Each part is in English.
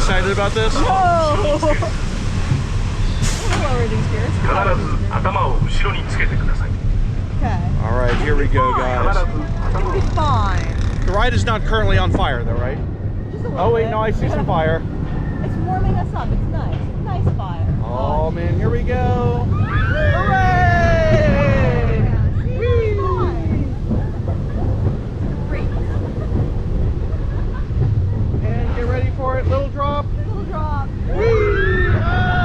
excited about this? No! Hello, Raging Spirits. Okay. All right, here we go, guys. It'll be fine. The ride is not currently on fire, though, right? Just a little Oh, wait, bit. no, I see some fire. It's warming us up. It's nice. Nice fire. Oh, man, here we go. Hooray! Great. And get ready for it. Little drop. Little drop. Whee! Oh!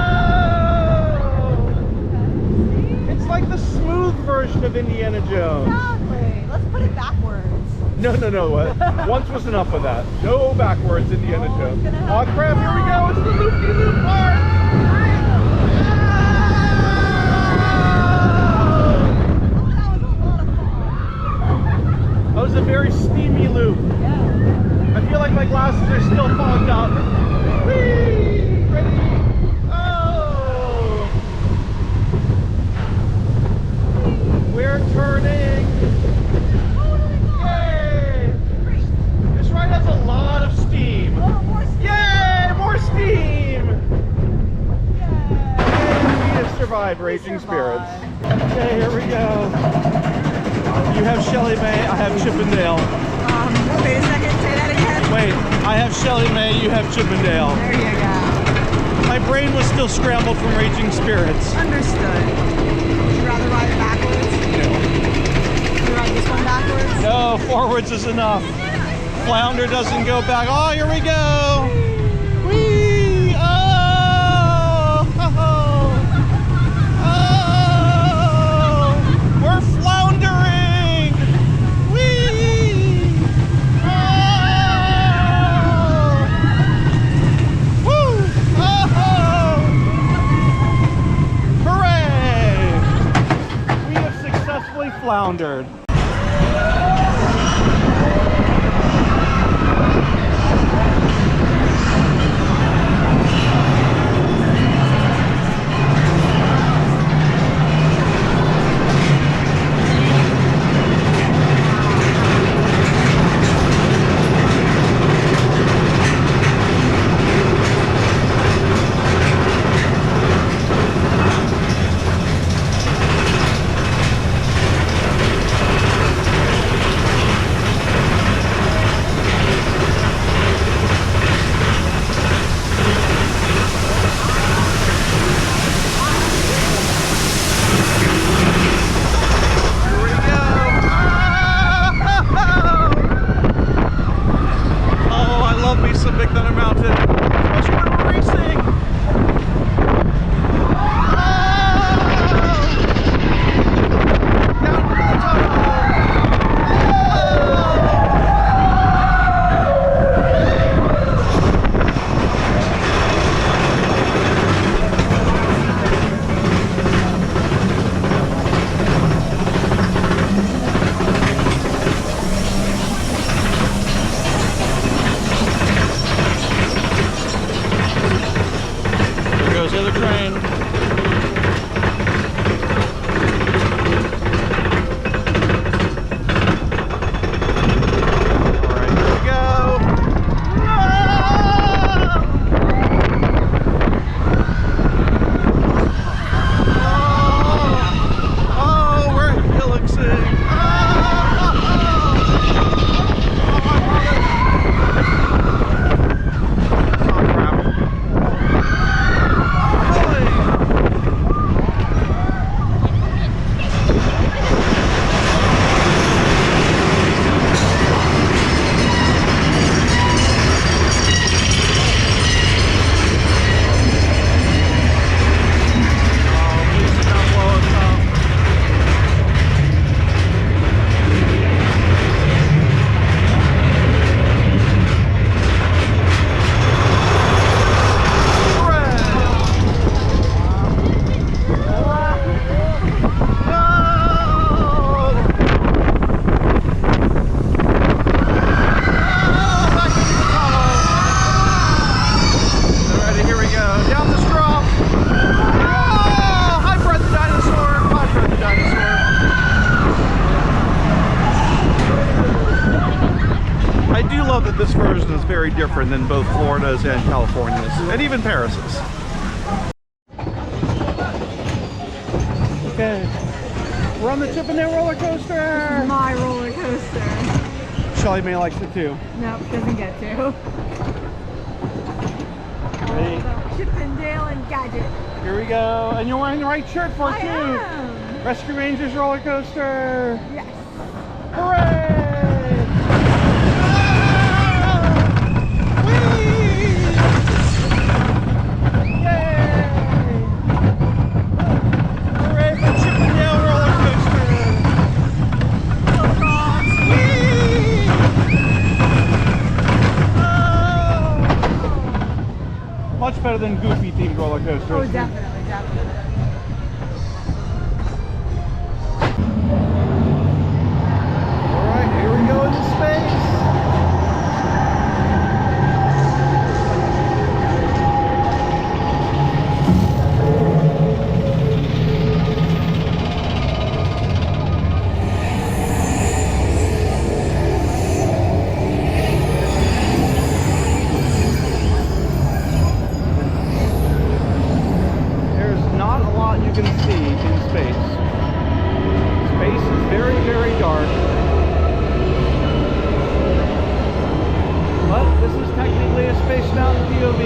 It's like the smooth version of Indiana Jones. Exactly. Let's put it backwards. No. What? Once was enough of that. No backwards, Indiana Jones. Oh crap! Here we go. It's the loop-de-loop part. That was a very steamy loop. Yeah. I feel like my glasses are still fogged up. Whee! Ready? Oh! We're turning. Yay! This ride has a lot of steam. Oh, more steam. Yay! More steam! Yay. And we have survived Raging Spirits. Okay, here we go. You have Shelly May, I have Chippendale. Wait a second, say that again. Wait, I have Shelly May, you have Chippendale. There you go. My brain was still scrambled from Raging Spirits. Understood. Would you rather ride it backwards? No. Would you ride this one backwards? No, forwards is enough. Flounder doesn't go back. Oh, here we go. Whee! Oh! Oh! We're floundering! Whee! Oh! Woo! Oh! Hooray! We have successfully floundered. that this version is very different than both Florida's and California's, and even Paris's. Okay, we're on the Chippendale roller coaster. My roller coaster. Shelly May likes it too. Nope, doesn't get to. Ready? Chippendale and Gadget. Here we go. And you're wearing the right shirt for it I too. am. Rescue Rangers roller coaster. Yes. Hooray! Much better than Goofy themed roller coasters. Oh, definitely, definitely. All right, here we go into space. POV.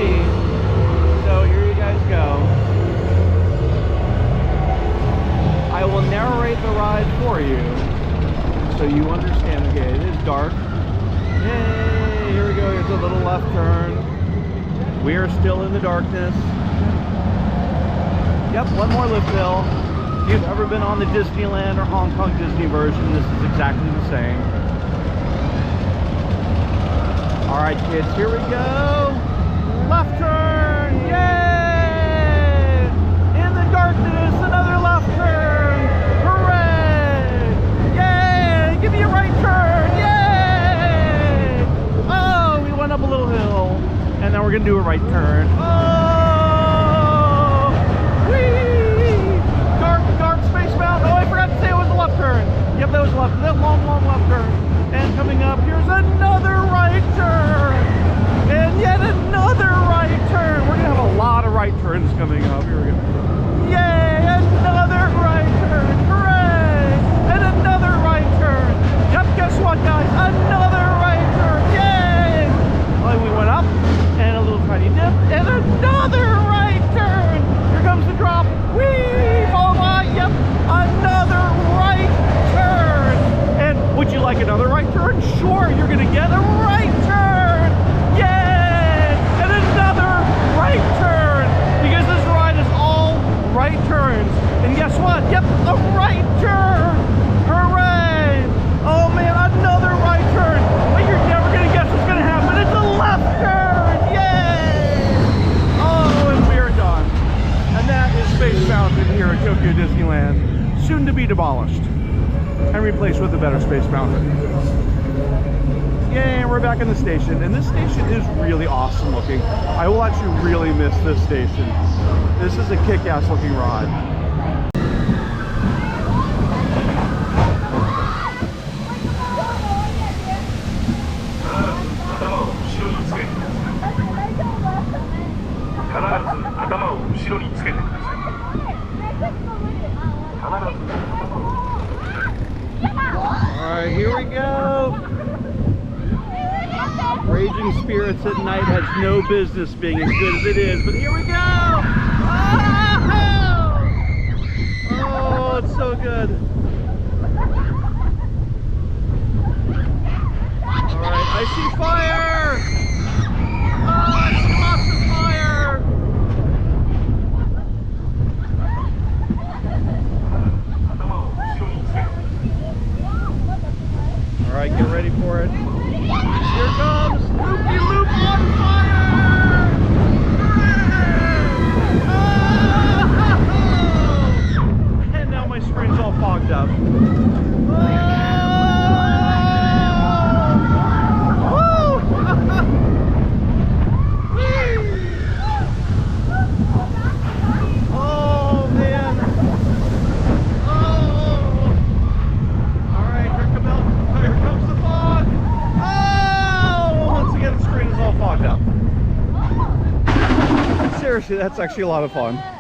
So here you guys go. I will narrate the ride for you so you understand. Okay, it is dark. Yay! Here we go. Here's a little left turn. We are still in the darkness. Yep, one more lift hill. If you've ever been on the Disneyland or Hong Kong Disney version, this is exactly the same. All right, kids, here we go. Left turn, yay! In the darkness, another left turn. Hooray! Yay! Give me a right turn, yay! Oh, we went up a little hill, and now we're gonna do a right turn. Oh, whee! Dark Space Mountain. Oh, I forgot to say it was a left turn. Yep, that was left. That long left turn. And coming up, here's another right turn. And yet another right turn. We're gonna have a lot of right turns coming up. Here we go. Yay! Another right turn. Hooray! And another right turn. Yep, guess what, guys? Another right turn. Yay! Well, we went up and a little tiny dip and another right turn. Here comes the drop. Whee! Followed by, yep, another right turn. And would you like another right turn? Sure, you're gonna get a right turn. Yay! And another right turn. Because this ride is all right turns. And guess what? Yep, a right turn. Hooray! Oh man, another right turn. But you're never gonna guess what's gonna happen. It's a left turn. Yay! Oh, and we are done. And that is Space Mountain here at Tokyo Disneyland, soon to be demolished and replaced with a better Space Mountain. Yay, we're back in the station, and this station is really awesome looking. I will actually really miss this station. This is a kick-ass looking ride. Alright, here we go. Raging Spirits at night has no business being as good as it is, but here we go! Oh, it's so good. Alright, I see fire! Oh, I see lots of fire! Alright, get ready for it. Here comes Loopy Loop on fire! Oh! And now my screen's all fogged up. That's actually a lot of fun.